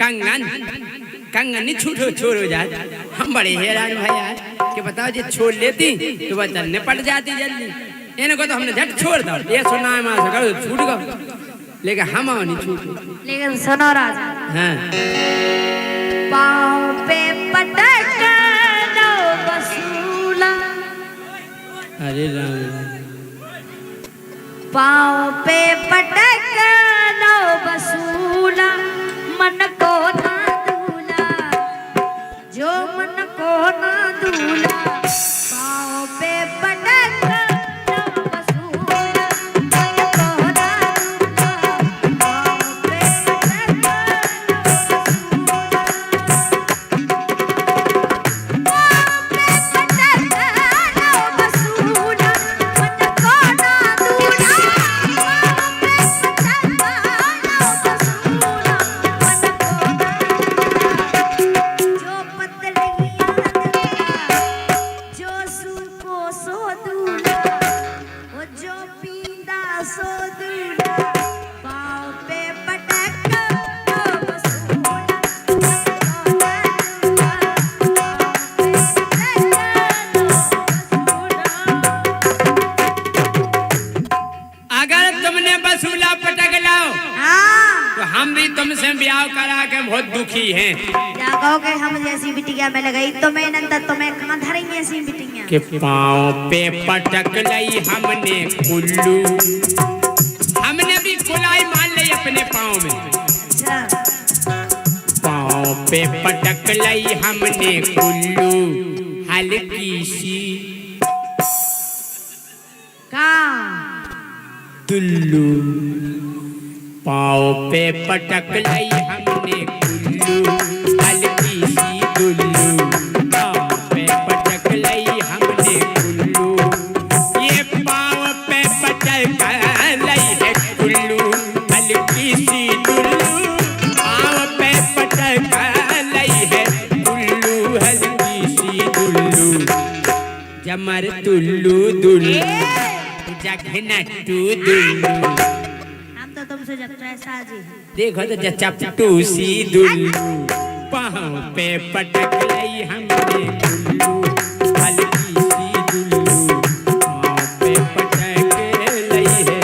कंगन कंगन नहीं छूटो छोड़ हो जाए। हम बड़े हैरान भाई यार कि बताओ जी छोड़ लेती तो वह चलने पड़ जाती जल्दी। इनको तो हमने झट छोड़ दो ये सुना है मां से करो छूट गो लेकिन हम नहीं छूट। लेकिन सुनो राजा हाँ पाँव पे पटक दो वसूला। अरे राम पाँव पे पटक दो वसूला मन को ना दूला जो मन को ना दूला। पाँव पे पटक दो वसूला मन को ना दूला। पाँव पे पटक दो वसूला। हम भी तुमसे ब्याह करा के बहुत दुखी हैं। क्या कहोगे हम जैसी बिटिया में लगाई तुम्हें नंदा तुम्हें कहाँ धरेंगे ऐसी बिटिया के पाँव पे पटक लाई हमने कुल्लू। हमने भी कुलाई मान ली अपने पाँव में। पाँव पे पटक लाई हमने कुल्लू हल्की सी दुल्लू। पाँव पे पटक लाई हमने कुल्लू हल्की सी दुल्लू। पाँव पे पटक लाई हमने कुल्लू ये पाँव पे पटक लाई है कुल्लू हल्की सी दुल्लू। पाँव पे पटक लाई है कुल्लू हल्की सी दुल्लू। जमर तुल्लू दुल्लू जघनट्टू दुल्लू। तुमसे जब साजी देखो तो चपटू सी दुल्लू। पाँव पे पटक लाई हमने कुल्लू हल्की सी दुल्लू। पाँव पे पटक लाई है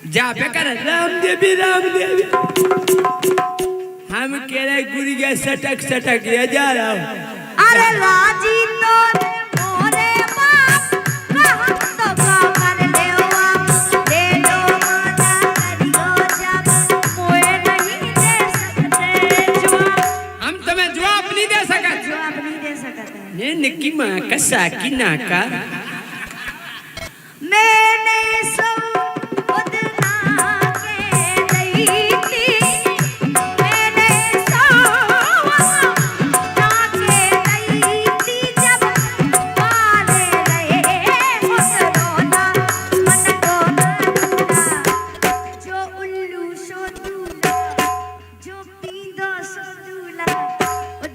जा पे कर राम देवी हम कह रहे गुड़िया सटक सटक ये जा रहा हूँ। अरे राजी तो मोरे बाप हम तो कर ले आप ले लो माता करी हो जब मोए नहीं दे सकते जवाब। हम तुम्हें जवाब नहीं दे सकते। जवाब नहीं दे सकते। ये निकी माँ का साकी नाका मैंने सब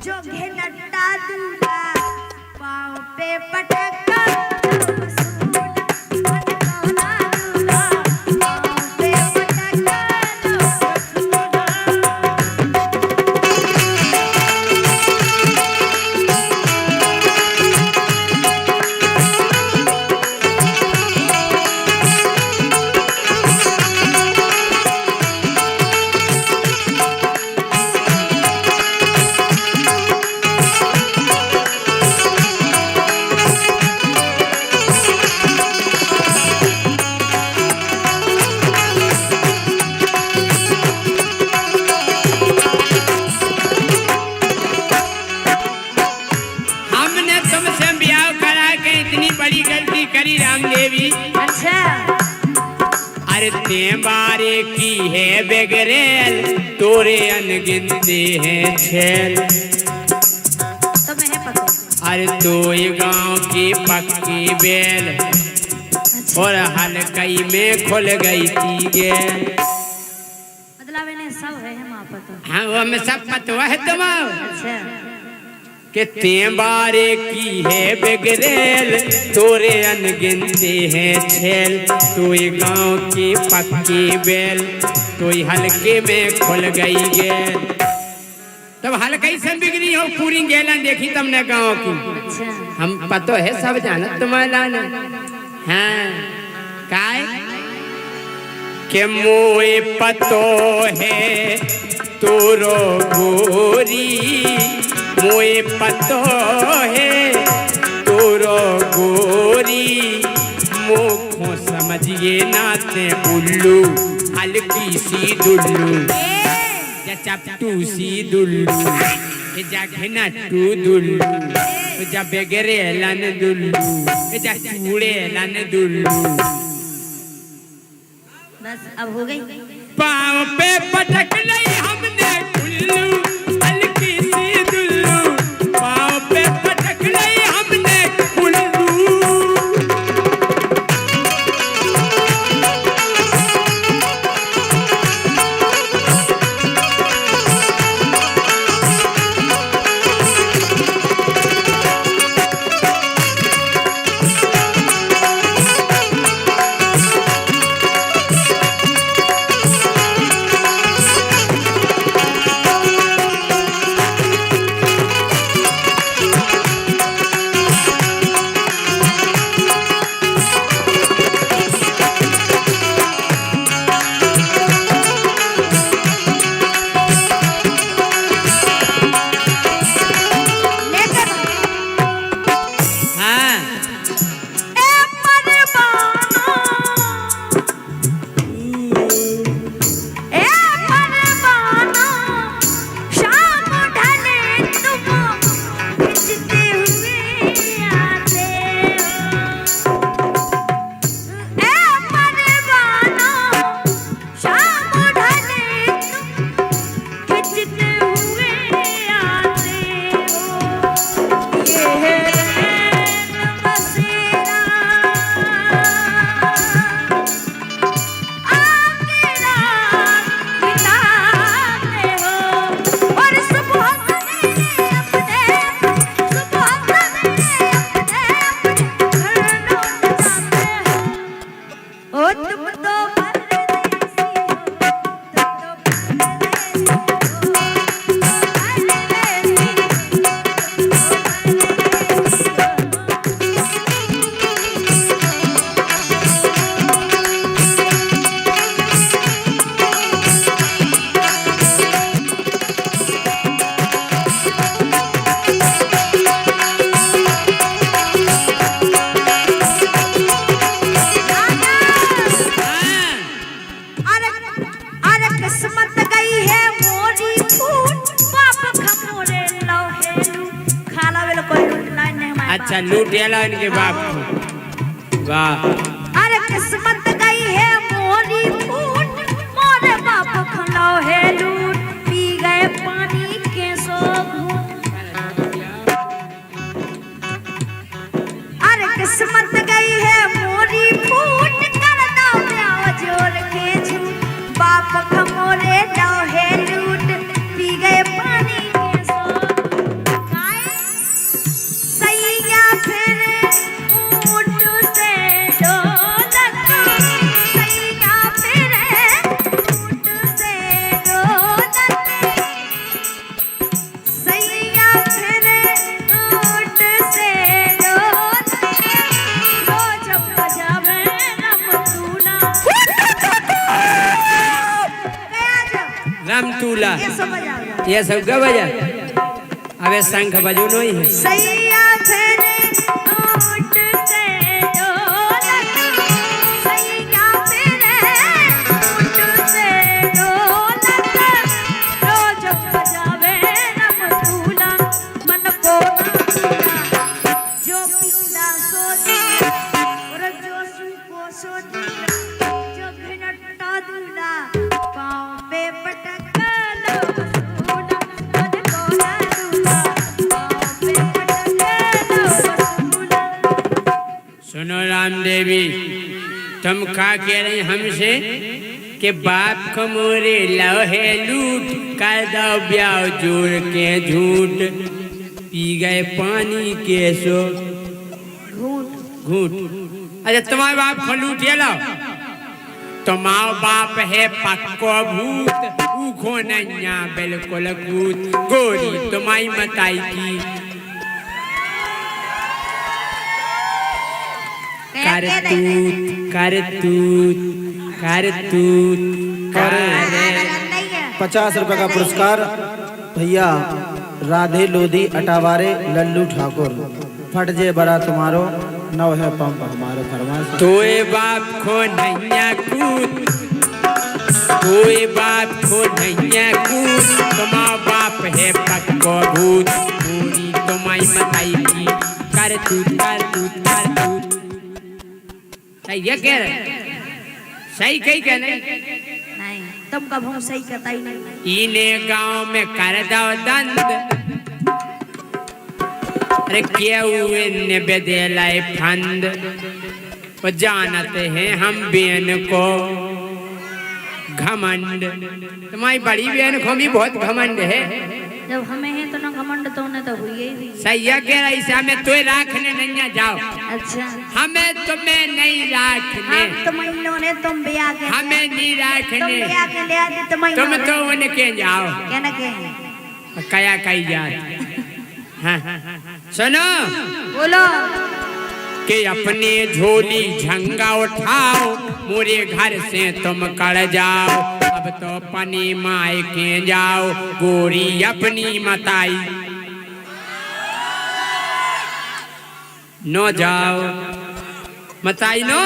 जो घेलटा दूला पाँव पे पटक अरे ते बारे की है बेगरेल तोरे अनगिनते हैं छेल। तो मैं है पता। अरे तो ये गांव की पक्की बेल और हलकई में खुल गई थी गेल। मतलब इन्हें सब है वहाँ पता। हाँ वो हमें सब पता है तुम्हारा अच्छा कि ते बारे की है बेगरेल तोरे अनगिनते हैं छेल। तो ये गांव की पक्की बेल तो ये हल्के में खुल गई गेल। तब हल्के से बिगड़ी हो पूरी गेलन देखी तुमने गांव की। अच्छा हम पतो है सब जाना तुम्हारा ना। हाँ काय के मोए पतो है तोरो गोरी मोए पतो है तोरो गोरी मोखो समझिए नाते उल्लू हल्की सी दुल्लू या चपटू सी दुल्लू जा घिनट्टू दुल्लू जा बेगरे लन दुल्लू जा चूड़े लन दुल्लू। बस अब हो गई। पाँव पे पटक नहीं हमने उल्लू हल्की सी दुल्लू पाँव पे पटक नहीं हमने उल्लू। अच्छा लूट लिया इनके बाप को। वाह अरे किस्मत गई है मोरी फूट मोरे बाप खलो है लूट पी गए पानी के सो घूट। अरे किस्मत गई है मोरी फूट कर दो ब्याह जोड़ के झूठ बाप खमोरे दो है लूट पी गए पानी के सो सैया फिर ऊँट से डोलत सैया फिर ऊँट से डोलत सैया फिर ऊँट से डोलत रोज बजावे रमतूला रामतूला ये सब बजाओ ये सब का बजा अबे शंख बजो नहीं है। सैया फिर ऊँट से डोलत सैया फिर ऊँट से डोलत रोज बजावे रमतूला मन को ना जो पीला सो और जो सू को सो जो घिनट राम देवी, तुम का कह रही हमसे कि बाप को मोरे लहे लूट कर दो ब्याह जोड़ के झूठ, पी गए पानी के सो घूट। अच्छा तुम्हारे बाप को लूट ये लो, तुम्हारा बाप है पक्को भूत, ऊखो नैया बिल्कुल कूद, गोरी तुम्हारी मताई की करतूत 50 रुपए का पुरस्कार भैया राधे लोधी अटावारे लल्लू ठाकुर। फट जे बड़ा तुम्हारो नव है पंप हमारो फरमाइश। तोए बाप को नैया कूद, तोए बाप को नैया कूद, तुम्हारा बाप है पक्को भूत, पूरी तुम्हारी मताई की करतूत। सही है कह रहे, सही कही कह नहीं, तुम कभी सही कहता ही नहीं। इने गांव में कर दो दंड, अरे क्या हुए ने बेदेलाई फंद, वो जानते हैं हम बेन को घमंड, तुम्हारी बड़ी बहन को भी बहुत घमंड है। जब हमें है तो ना घमंड, तो उन्हें तो हुई ही। सही है कह रही से हमें तो राखने नहीं जाओ। अच्छा हमें तुम्हें नहीं राखने, तुम्हें तुम ब्याह के हमें नहीं राखने, तुम ब्याह के ले आते तुम तो उनके जाओ क्या ना के कया कही जात। हाँ सुनो बोलो कि अपने झोली झंगा उठाओ, मोरे घर से तुम कड़ जाओ, अब तो पनी माए के जाओ, गोरी अपनी मताई नो जाओ, मताई नो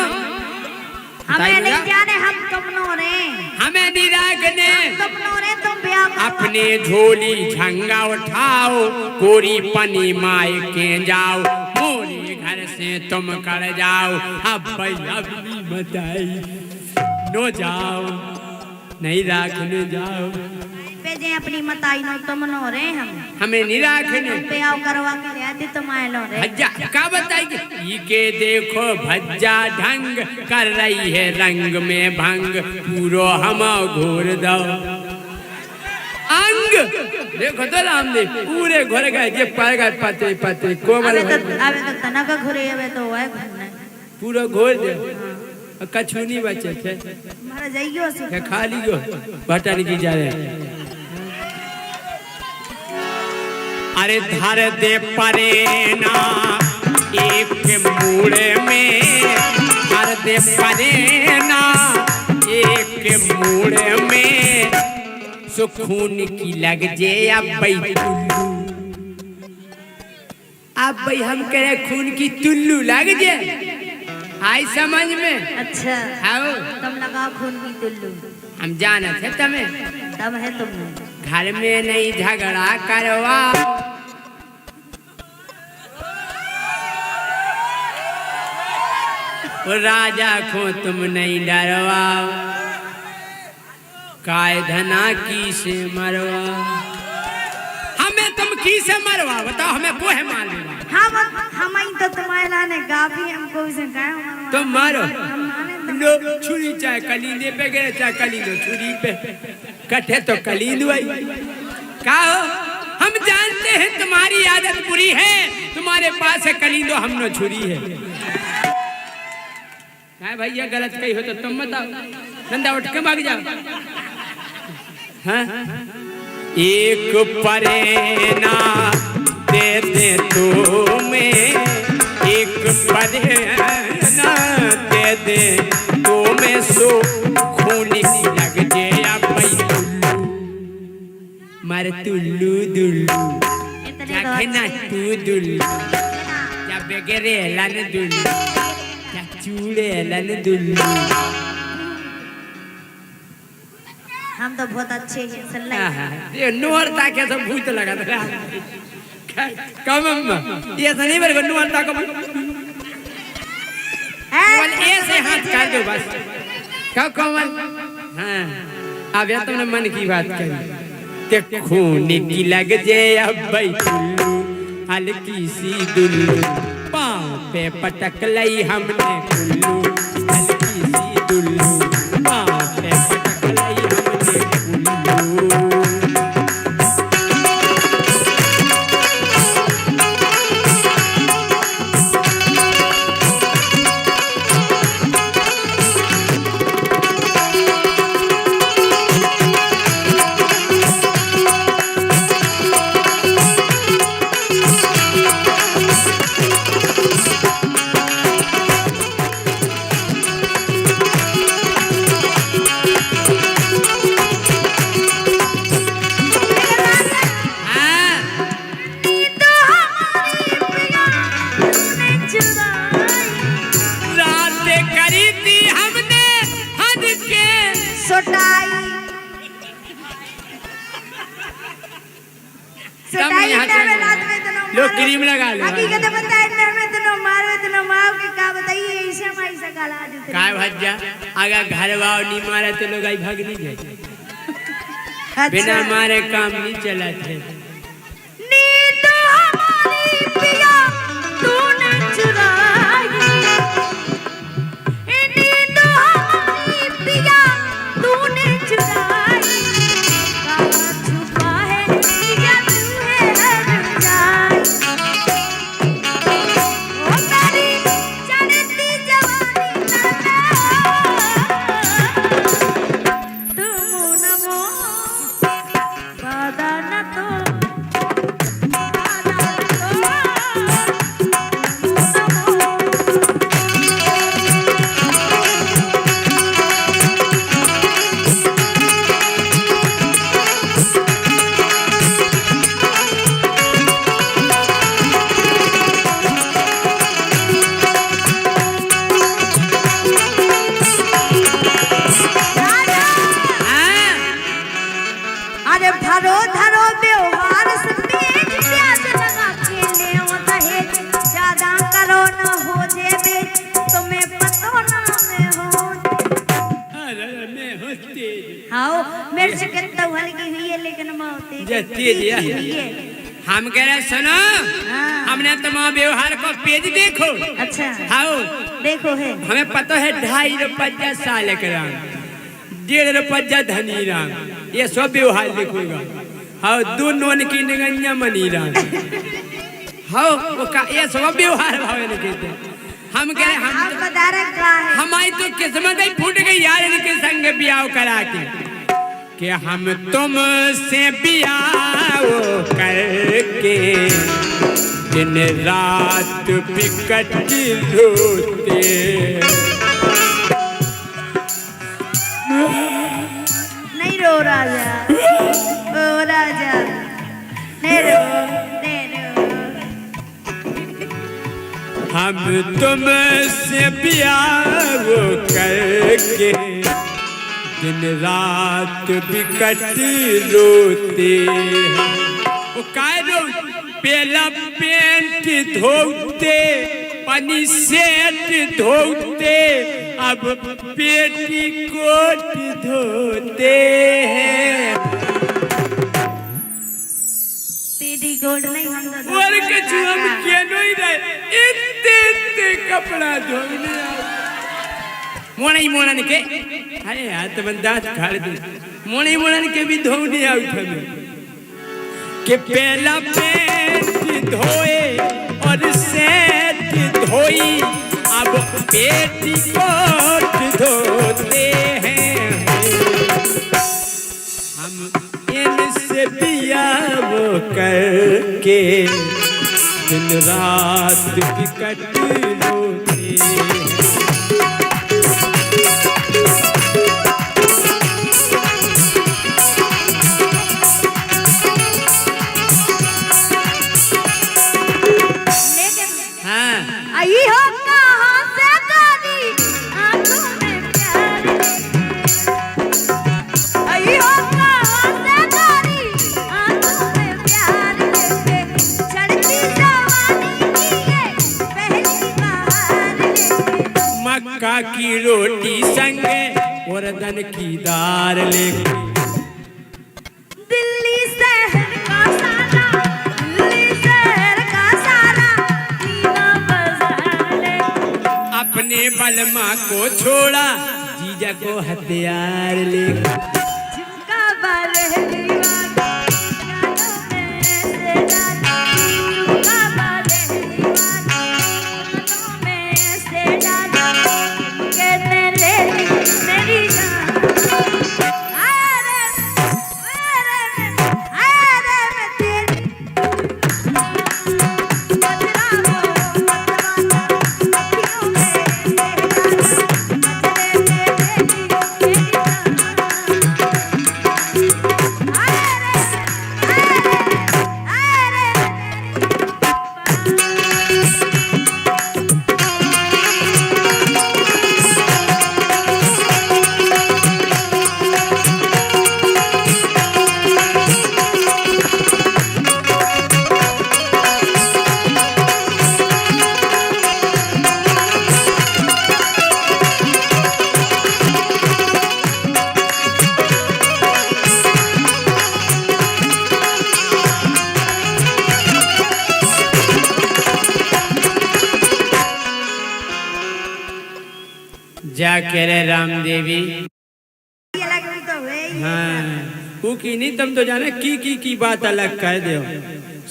हमें नहीं जाने, हम तुम नो रे, हमें नहीं राखने, तुम नो रे, तुम ब्याह अपने झोली झंगा उठाओ, गोरी पनी माए के जाओ, मोरे घर से तुम कर जाओ, अब भाई अपनी मताई नो जाओ, नहीं राखने जाओ, जे अपनी मताई नो तुम नो रे, हमें नहीं राखने, ब्याह करवा के ले आते तुम आए लो रे। भज्जा क्या बताएगी, ये के देखो भज्जा ढंग कर रही है रंग में भंग, पूरो हम घोर दो अंग, देखो तो रामदेव पूरे घोर गए, ये पर गए पतरे पतरे कोमल, अबे तो तना का घुरे, अबे तो है घुरने पूरा घोर दे, कछु नहीं बचे थे, हमारा जाइयो से खाली गो बटन की जा रहे। अरे धर दे परेना एक मुड़े में, धर दे परेना एक मुड़े में, सुखून की लग जे अब भाई टुल्लू, अब भाई हम कह रहे खून की टुल्लू लग जे, आई समझ में। अच्छा आओ तुम लगाओ खून की टुल्लू, हम जाने थे तुम्हें, तब है तुम घर में नहीं झगड़ा करवा, राजा को तुम नहीं डरवा, काय धना की से मरवा, हमें तुम की से मरवा बताओ, हमें वो है मालूम, हम ही तो तुम्हारे लाने गाभी, हमको उसे कहा तुम मारो लो, छुरी चाहे कलीने पे गए चाहे कलीनो छुरी पे कटे तो कलीन हुई का हो, हम जानते हैं तुम्हारी आदत बुरी है, तुम्हारे पास है कलीनो हम नो छुरी है, भैया गलत कही हो तो तुम बताओ, धंधा उठ के भाग जाओ। हाँ? एक परेना दे दे तुम्हें, एक परेना दे दे तुम्हें, सो खून की लग जे भाई टुल्लू, मारे टुल्लू दुल्लू, क्या कहना तू दुल्लू, क्या बेगरे लन दुल्लू, चूड़े लन दुल्लू, हम तो बहुत अच्छे हैं सल्ला, ये नोर ताके सब भूत लगा था, कम ये तो नहीं मेरे को नोर ताको, केवल ऐसे हाथ कर दो बस, क्या कोमल, हाँ अब या तुमने मन की बात करी, ते खून की लग जे अब भाई टुल्लू, हल्की सी दुल्लू, पाँव पे पटक लई हमने उल्लू हल्की सी दुल्लू पाँव पे पटक लई हमने उल्लू। लोग क्रीम लगा ले हकीकत बताए न हमें तो मारे तो मार के का बताइए ऐसे माई से काला देते काय भज्जा आगा घर वाव नहीं मारे तो लोग आई भाग नहीं जाए बिना मारे काम नहीं चला थे। नींद हमारी पिया तूने चुराई नींद हमारी पिया तूने चुराई कहाँ छुपा है या तू है हर जाई ओ मेरी चढ़ती जवानी तुम नमो वादा न तो अरे भरो धरो व्यवहार समेत प्याज लगा के ले दहेज ज्यादा करो न हो जेबे तुम्हें पतो ना मैं हो अरे मैं होते आओ मेरे से कितना हल्की हुई है लेकिन मौते जती दिया हम कह रहे सुनो हमने तुम्हारा व्यवहार को पेज देखो। अच्छा आओ देखो है हमें पता है 2.5 रुपया साल कराम 1.5 रुपया धनी राम ये सब व्यवहार देखूंगा। हाँ 2 नोन की निगन्या मनी राम हाँ वो का ये सब व्यवहार भावे नहीं कहते हम कह रहे आप बता रहे क्या है हमारी तो किस्मत ही फूट गई यार इनके संग ब्याह करा के कि हम तुमसे ब्याह करके दिन रात बिकट रोते नहीं रो राजा ओ राजा नहीं रो हम तुमसे ब्याह करके दिन रात बिकट रोते हैं। वो काय रो पहला पेंट धोते पनी सेट धोते अब पेटी कोट धोते हैं। पेटी कोट नहीं हम और कुछ हम क्या नहीं रहे इतने कपड़ा धोने मोड़न के अरे यार तो बंदा खाड़ दे मोड़न के भी धोने आउट हमें के पहला पेट धोए और सेट धोई अब पेटी कोट धोते हैं। हम इनसे ब्याह करके दिन रात बिकट रोते हैं। आई हो कहाँ से गानी आंखों में प्यार आई हो कहाँ से गानी आंखों में प्यार लेके चढ़ती जवानी की ये पहली बार लेके मक्का की रोटी संगे और दन की दाल लेके दिल्ली शहर का सारा दिल्ली शहर का सारा मीना बाजार अपने बलमा को छोड़ा, जीजा को हथियार लेकर। झुमका वाले दीवाना कानों में से डाला, झुमका वाले दीवाना कानों में से डाला, कहने ले ली मेरी जान। अरे मैं तेरी बदला हो मतवाला, अखियों में से डाला, बदले में जा कह रहे राम देवी। अलग भी तो हुए ही। हाँ की नहीं, तुम तो जाने की बात अलग कर दो।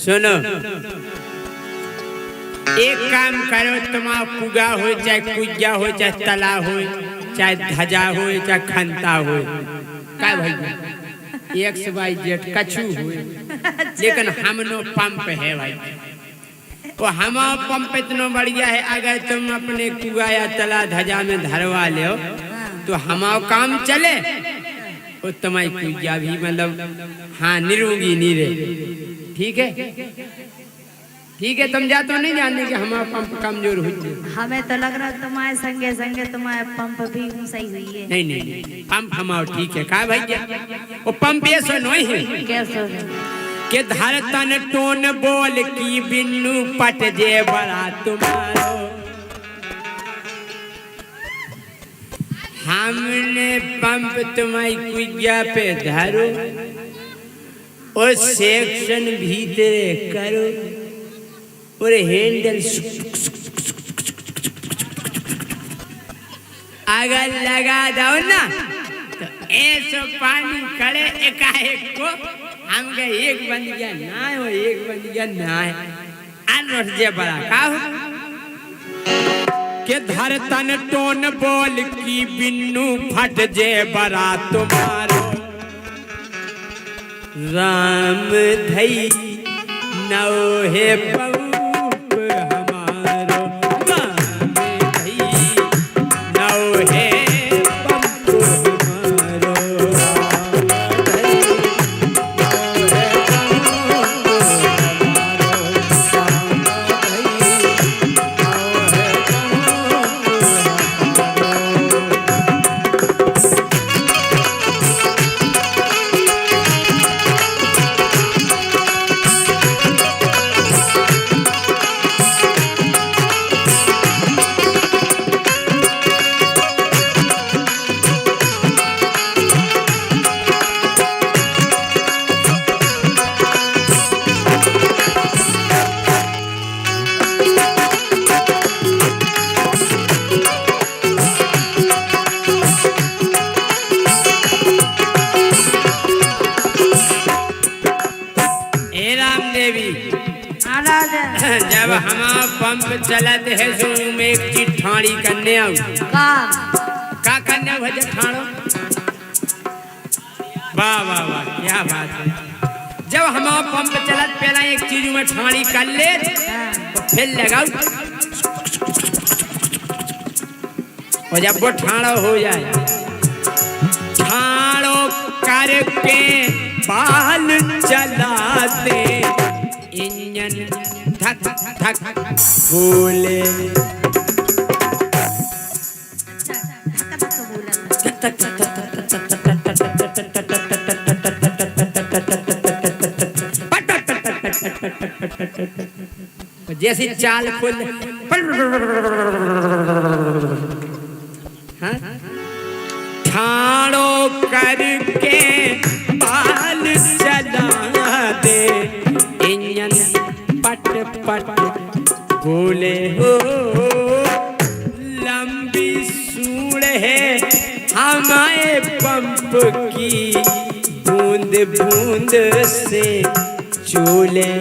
सुनो, एक काम करो, तुम्हारा कुगा हो चाहे कुजा हो चाहे तला हो चाहे धजा हो चाहे खंता हो, का भाई XYZ कछु हो, लेकिन हमनो पंप है भाई। वो हमारा पंप इतना बढ़िया है, अगर तुम अपने कुआ या तला धजा में धरवा ले तो हमारा काम चले, वो तुम्हारी कुजा भी मतलब हाँ निरोगी नहीं रहे। ठीक है ठीक है, तुम जा तो नहीं जानने कि हमारा पंप कमजोर हो जाए। हमें तो लग रहा है तुम्हारे संगे संगे तुम्हारे पंप भी सही हुई है। नहीं नहीं, पंप हमारा ठीक है। का भैया वो पंप ये सो नहीं है कैसे के धरतन टोन बोल की बिन्नू पट जे बड़ा तुम्हारो। हमने पंप तुम्हारी कुइया पे धरो और सेक्शन भीतरे करो और हैंडल अगर लगा दो ना तो ऐसा पानी खड़े एकाएक को हम के एक बन गया ना है, वो एक बन गया ना है। अनरट जे बड़ा का हो के धरतन टोन बोल की बिन्नू फट जे बड़ा तुम्हारो। राम धई नौ है पंप हमारो, राम धई नौ है पंप हमारो, राम धई जब हमारा पंप चलत है सो में एक चीज ठाड़ी करने आऊ का करने भजे ठाड़ो। वाह वाह वाह क्या बात है। जब हमारा पंप चलत पहला एक चीज में ठाड़ी कर ले तो फिर लगाऊ, और जब वो ठाड़ो हो जाए ठाड़ो करके बाल चलाते इंजन धक धक बोले जैसी चाल खुल ठाड़ो करके बाल चला दे इंजन पट पट बोले हो लम हमारे पंप की बूंद बूंद से चूले।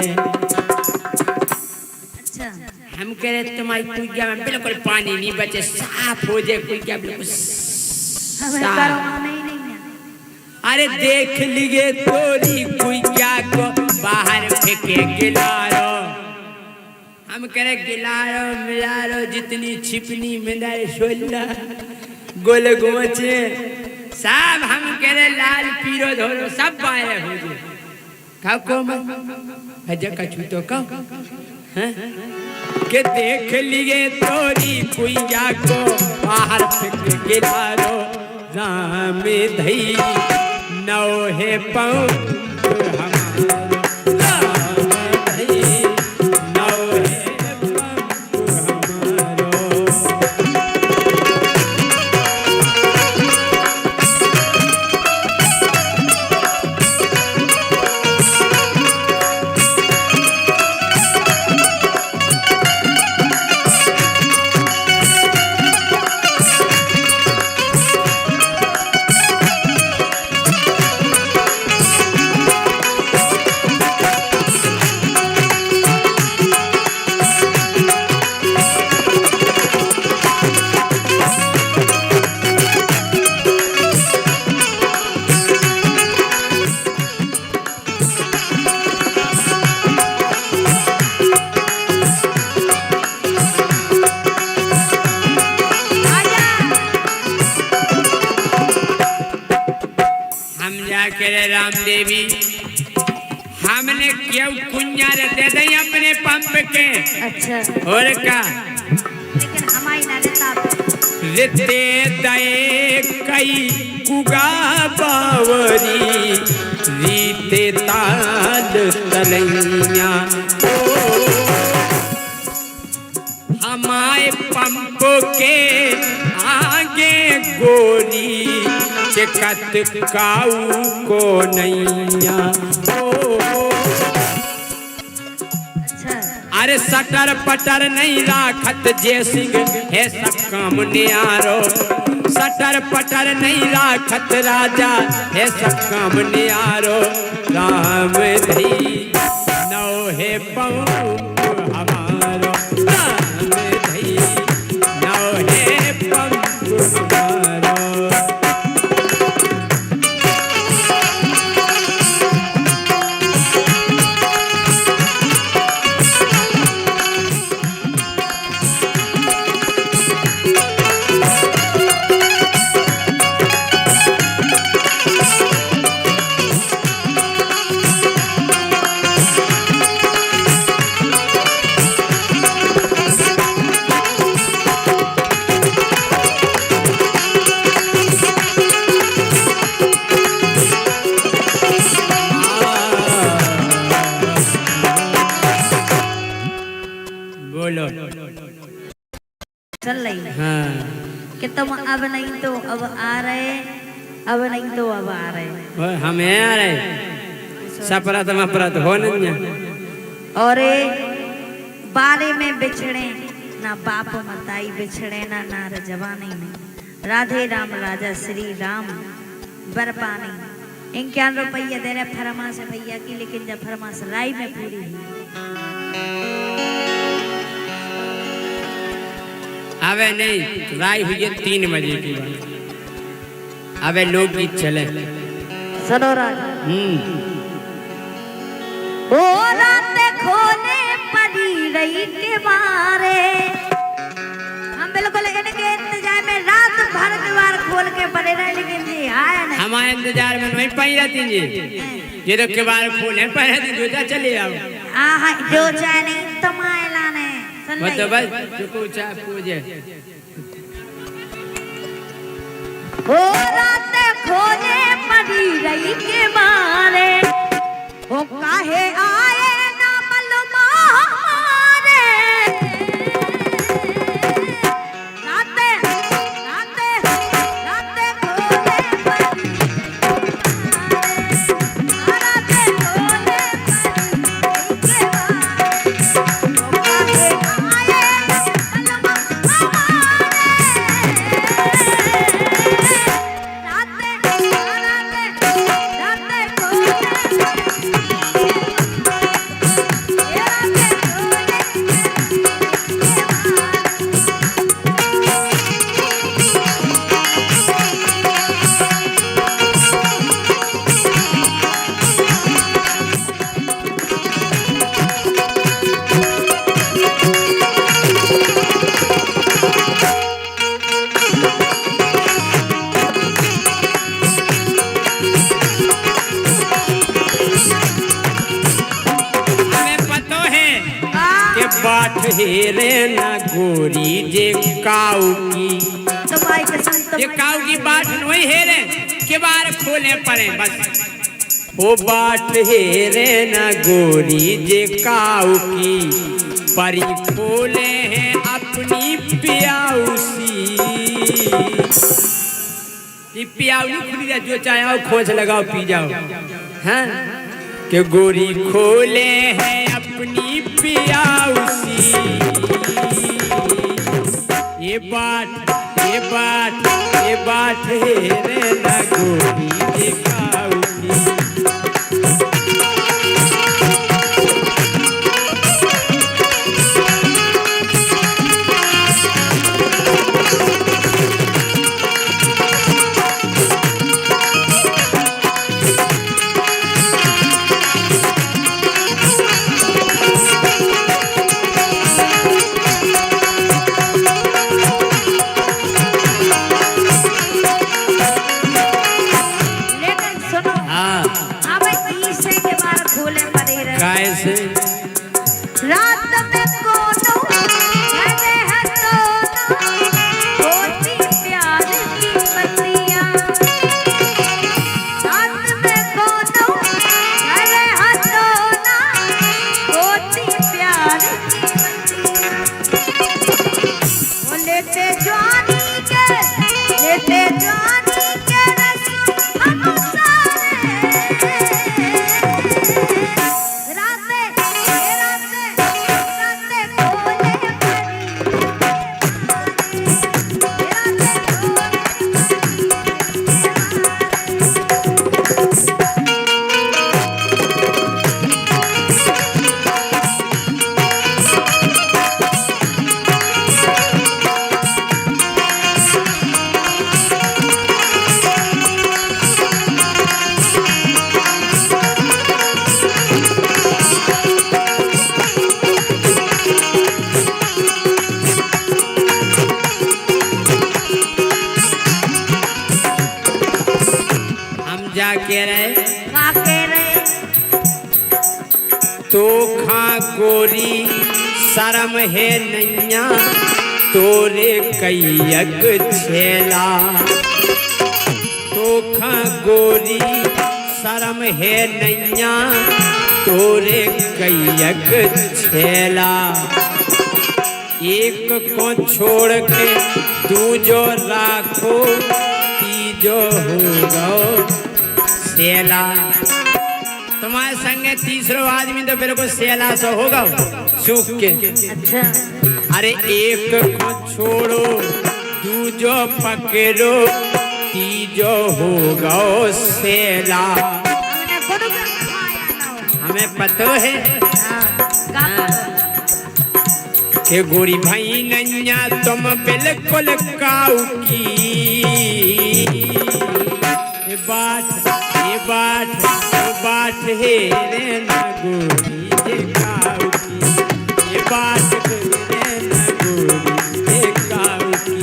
अच्छा हम कह रहे तुम्हारी कुइया में बिल्कुल पानी नहीं बचे, साफ हो जाए कुइया बिल्कुल हमें साफ। करवाना ही नहीं है। अरे देख लिए तोरी कुइया को बाहर फेंके गिलारो। हम कह रहे गिलारो मिलारो जितनी छिपनी मिलाए सोला गोल गोचे सब। हम कह रहे लाल पीरो धोरो सब बाहर हो जाए। खाओ को मत हजा कछु तो कहो हैं के देख लिए तोरी कुइया को बाहर फेंक गिलारो। राम धई नौ है पंप हमारो। राम धई नौ है पंप हमारो। राम देवी हमने क्यों कुंजा दे दे अपने पंप के। अच्छा और का लेकिन हमारी ना देता रिते दए कई कुगा बावरी रीते ताल तलैया। हमारे पंप के आगे गोरी चिकत काऊ को नैया। अच्छा अरे सटर पटर नहीं राखत जय सिंह है सब काम नियारो। सटर पटर नहीं राखत राजा है सब काम नियारो। राम धई नौ है पंप हमारो। राम धई नौ है पंप हमारो। बोलो चल रही हाँ कि तुम अब नहीं तो अब आ रहे, अब नहीं तो अब आ रहे। और हमें आ रहे सपरत मपरत हो नहीं। और बारे में बिछड़े ना बाप मताई बिछड़े ना नार जवानी में। राधे राम राजा श्री राम बरपानी। 51 रुपया दे रहे फरमास भैया की, लेकिन जब फरमास राय में पूरी हुई। अबे नहीं राय हुई है 3 बजे की बात। अबे लोकगीत चले सुनो राजा। ओ रात खोले पड़ी रही के बारे। हम बिल्कुल इनके इंतजार में रात भर द्वार खोल के पड़े रहे, लेकिन जी आया नहीं। हमारे इंतजार में नहीं पाई रहती जी। ये तो किबार खोले पहले दिन जो चले आओ। आहा जो चाहे नहीं तुम्हारे लाने सुन वो तो ले। बस जो कुछ चाहे पूजे। ओ रात खोले पड़ी रही के बारे। ओ काहे आए ना मालूम हमारे। राते राते राते खोले पड़ी राते खोले पड़ी के बारे। ओ काहे आए ना मालूम हमारे। हेरे ना गोरी जे काऊ की, तो माई के संग तो ये काऊ की बाट नहीं हेरे के बार खोले पड़े बस। वो बाट हेरे ना गोरी जे काऊ की, परी खोले हैं अपनी पियाउसी। ये पियाऊ नहीं खुली जा, जो चाहे आओ खोज लगाओ पी जाओ। हाँ के गोरी खोले हैं अपनी पियाउसी। ये बात ये बात ये बात हेरे ना गोरी जे काऊ की। लेकिन सुनो, हाँ अब तीसरे के बार खोले पड़े रहे। कैसे रात में कोनो कहते हैं तो होती प्यार की बत्तियां। रात में कोनो कहते हैं तो होती प्यार की बत्तियां। वो लेते जवानी के रस हम सारे। राते खोले हम जाके रहे काके रहे। तो खा गोरी शर्म है नैया तोरे कैयक छेला। तो खा गोरी शर्म है नैया तोरे कैयक छेला। एक को छोड़ के दूजो राखो तीजो हो गो सेला। तुम्हारे संगे तीसरो आदमी तो बिल्कुल सेला सो होगा सूख के। अच्छा अरे एक को छोड़ो दूजो पकड़ो तीजो हो गो सेला। हमने गुरु का खाया ना हो। हमें पता है का के गोरी भाई नैया तुम बिल्कुल काऊ की। ये बाट है रे ना गोरी जे काऊ की। ये बाट है ना गोरी जे काऊ की।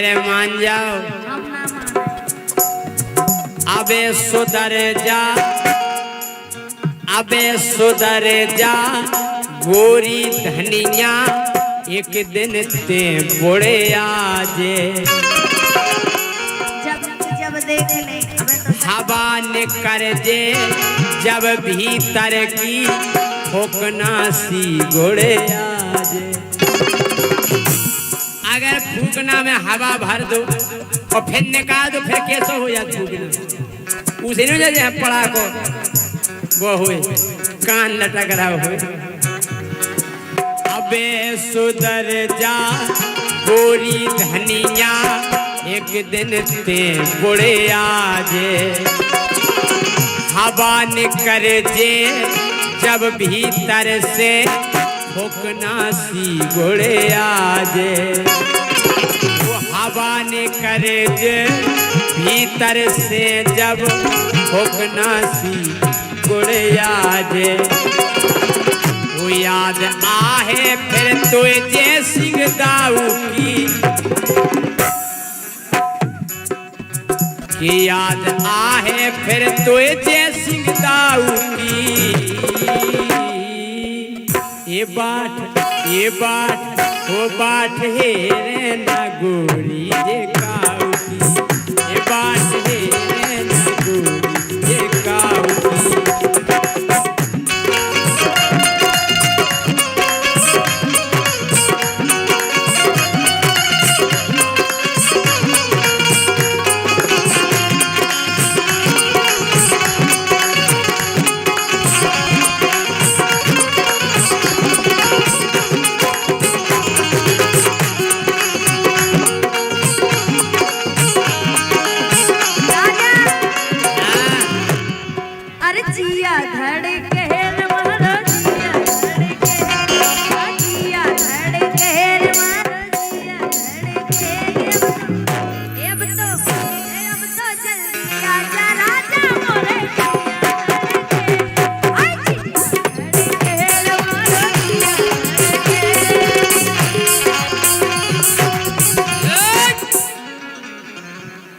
मेरे मान जाओ, हम ना माने। अबे सुधर जा, अबे सुधर जा गोरी धनिया, एक दिन ते बुढ़े आजे। जब देख ले अबे तो हवा निकर जे जब भीतर की फूकना सी गुड़े आजे। अगर फूकना में हवा भर दो और फिर निकाल दो, फिर कैसे हो जाए फूकना? उसे नहीं जाए पड़ा को वो हुए कान लटक रहा हुए। अबे सुधर जा गोरी धनिया, एक दिन ते बुढ़े आजे। हवा निकर जे जब भीतर से फूकना सी गुड़े आजे। वो हवा निकर जे भीतर से जब फूकना सी गुड़े आजे। वो याद आहे फिर तुझे सिंह दाऊ की याद आहे फिर तुझे सिंह दाऊ की। ये बाट वो बाट हेरे ना गोरी जे काऊ की। ये बाट हेरे ना गोरी जे काऊ की।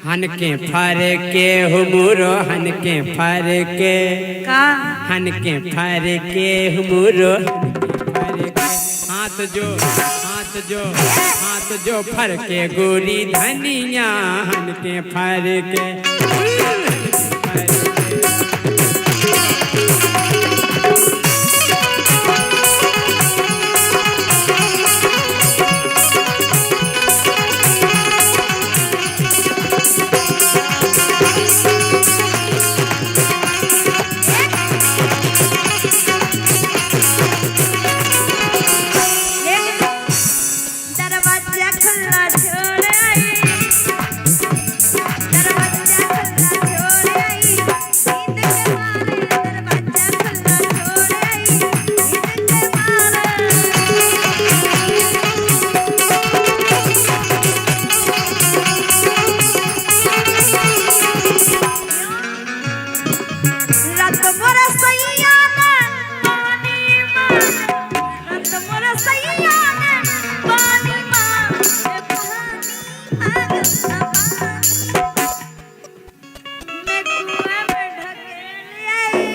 हनके फर के हुमुरो हनके फर के का हनके फर के हुमुरो हाथ जो फर के गोरी धनिया, हनके फर के। दरवाजा खुला छोड़ आई, दरवाजा खुला छोड़ आई, नींद के मारे दरवाजा खुला छोड़ आई, नींद के मारे। रात बरसैया में पानी में, रात बरसैया में पानी में, पानी आ गया मैं कुएं में ढकेल आई,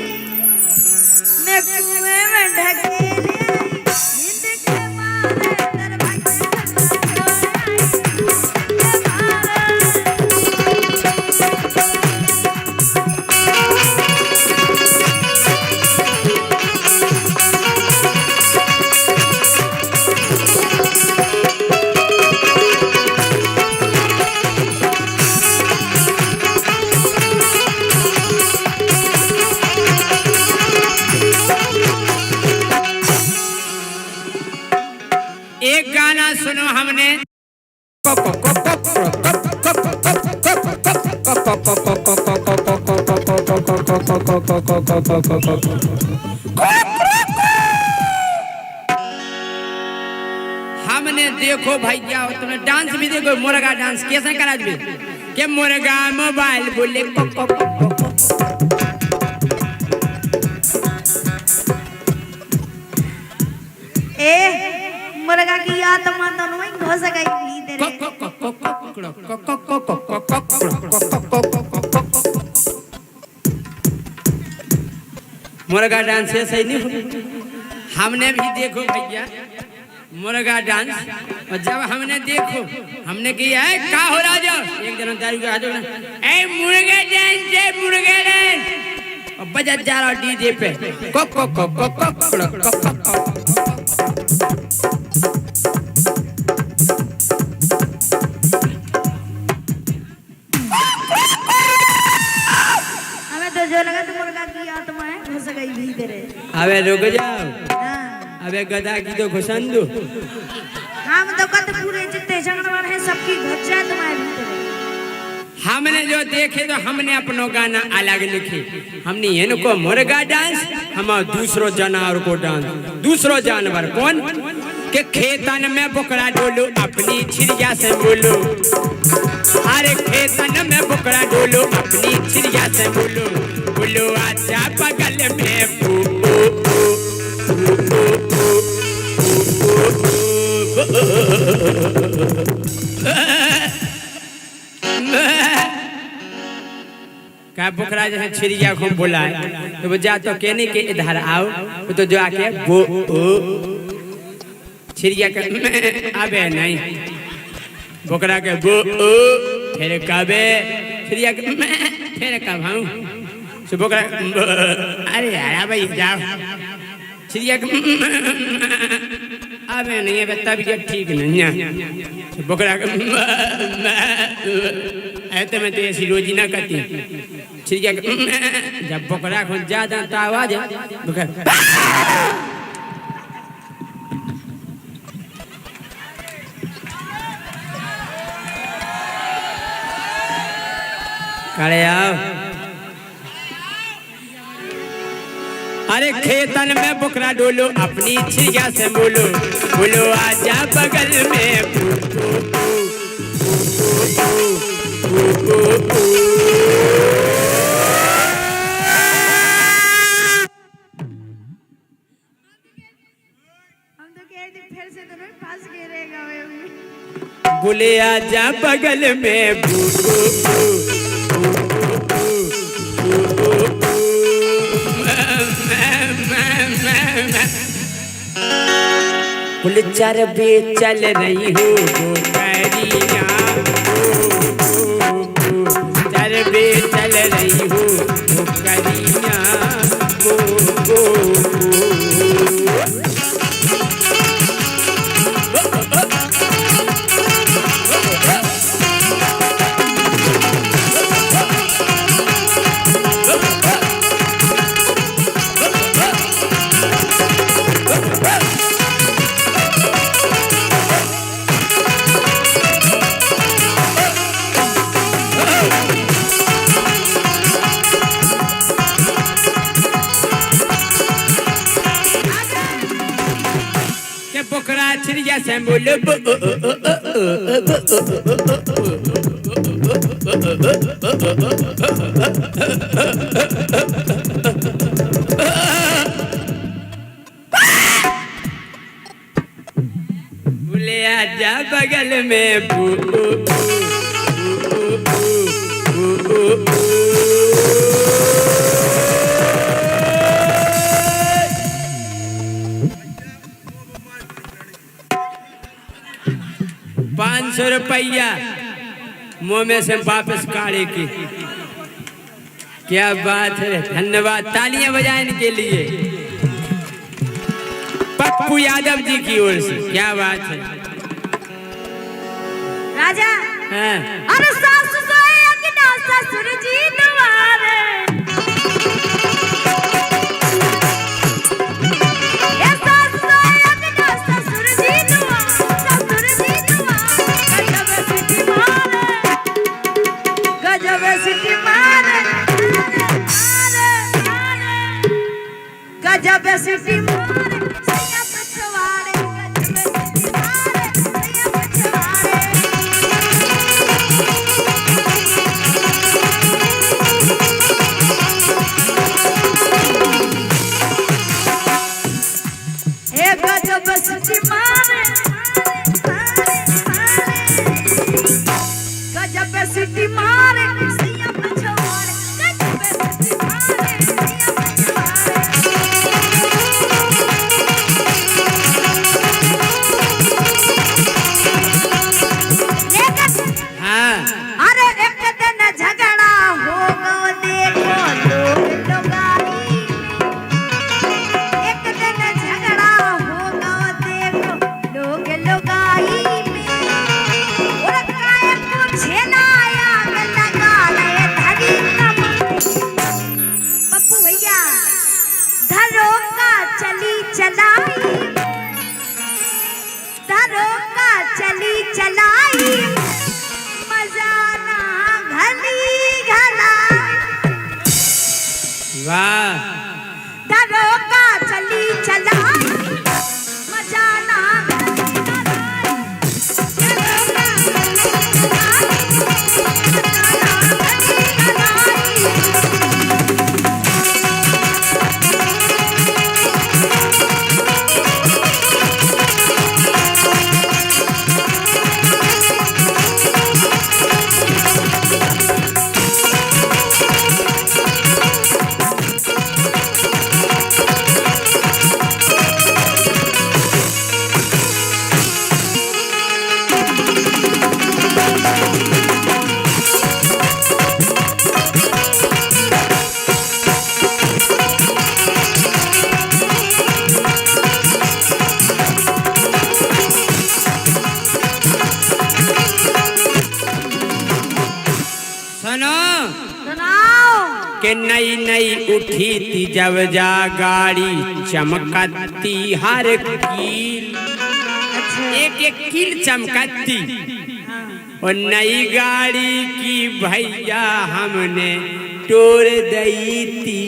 मैं कुएं में ढकेल आई, नींद के मारे दरवाजा खुला छोड़ आई, नींद के एक गाना सुनो हमने। हमने देखो भैया तुमने डांस भी देखो, मुर्गा डांस कैसे करा भी के मुर्गा मोबाइल बोले मुर्गा की आत्मा तो नहीं हो सकेगी तेरे। मुर्गा डांस सही नहीं हो। हमने भी देखो भैया मुर्गा डांस, और जब हमने देखो हमने किया है का हो राजा एक दिन दारू का हाथों ए मुर्गा डांस है मुर्गा डांस, और बजा जा रहा डीजे पे को को को को को को हमें तो जो लगा तो मुर्गा की आत्मा है घुस गई भीतर। अबे रुक जाओ, हाँ। अबे गधा की तो घुसन दो। हम तो कत पूरे जितने जानवर हैं सबकी घुस जाए तुम्हारे भीतर। हमने जो देखे तो हमने अपनो गाना अलग लिखे। हमने इनको मुर्गा डांस, हम दूसरो जानवर को डांस। दूसरो जानवर कौन के खेतन में बुकड़ा डोलो अपनी छिरिया से बोलो, अरे खेतन में बुकड़ा डोलो अपनी छिरिया से बोलो, बोलो आजा बगल में का बुकरा जो है छिरिया को बुलाए तो वो जा तो कहने के इधर आओ, तो जो आके वो छिरिया के अबे नहीं बुकरा के वो फिर कबे छिरिया के फिर कब हूँ सो बुकरा अरे यार भाई जाओ छिरिया के अबे नहीं है तबीयत ठीक नहीं है बुकरा के ऐसे में तो ऐसी रोजी ना करती छिरिया के जब बुकरा को ज्यादा तो आवाज करे आओ। अरे खेतन में बुकरा डोलो अपनी छिरिया से बोलो, बोलो आजा बगल में हम तो कह दी फिर से तुम्हें पास गिरेगा बोले आजा बगल में बोले चरबे चल रही हो गोकरिया, चरबे चल रही हो गोकरिया बुकरा छिरिया से बोलो बोले आजा बगल में ₹500 मुंह में से वापस काढ़े की। क्या बात है, धन्यवाद, तालियां बजाएं इनके लिए पप्पू यादव जी की ओर से। क्या बात है राजा। हाँ। अरे सासु सोया कि ना ससुर जी दुआरे, ये सासु सोया कि ना ससुर जी दुआरे, ससुर जी दुआरे गजब सिटी मारे गजब सिटी मारे सैया पछवाड़े, गजब सिटी मारे सैया पछवाड़े। गजब सिटी मारे वाह दरोगा चली चलाई मजा ना के नई नई उठी थी जब जा गाड़ी चमकती हर कील एक एक कील चमकती और नई गाड़ी की भैया हमने टोर दी थी।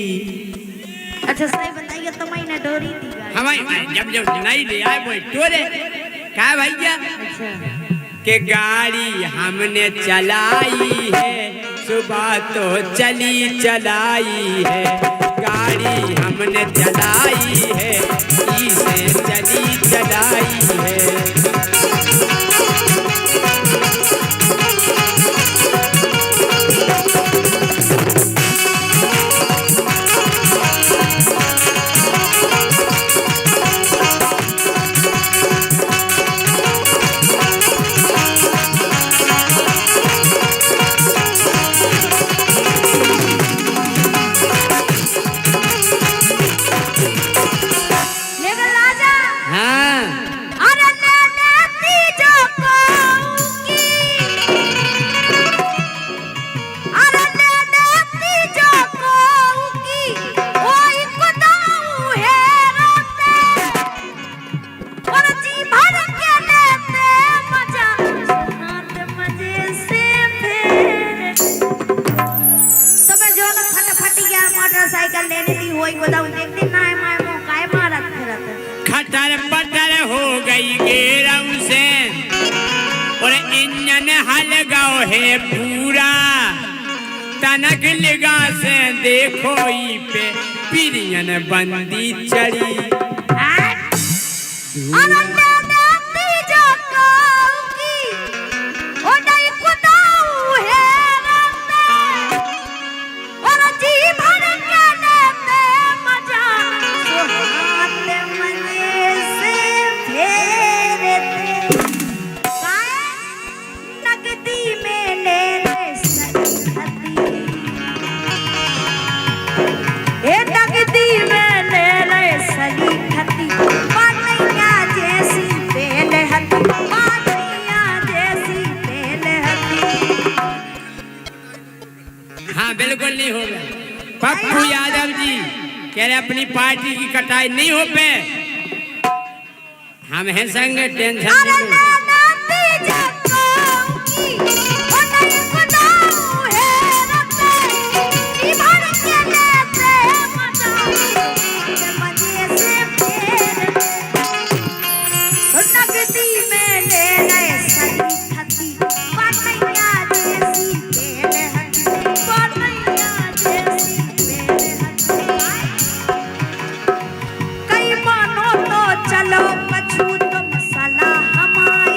अच्छा सही बताइए तो मैंने डोरी थी हमारी जब जब नई ले आए वो टोरे क्या भैया के गाड़ी हमने चलाई है सुबह तो चली चलाई है गाड़ी हमने चलाई है इसे चली चलाई है। मोटरसाइकिल लेनी थी वही गोदाम देखते ना है मैं काय मारत फिरत खटर पटर हो गई गेरम से और इंजन हल गाओ है पूरा तनक लगा से देखो ई पे पिरियन बंदी चढ़ी बिल्कुल नहीं होगा। पप्पू यादव जी कह रहे अपनी पार्टी की कटाई नहीं हो पे हम हैं संग टेंशन नहीं। चलो कछु तुम सलाह हमारी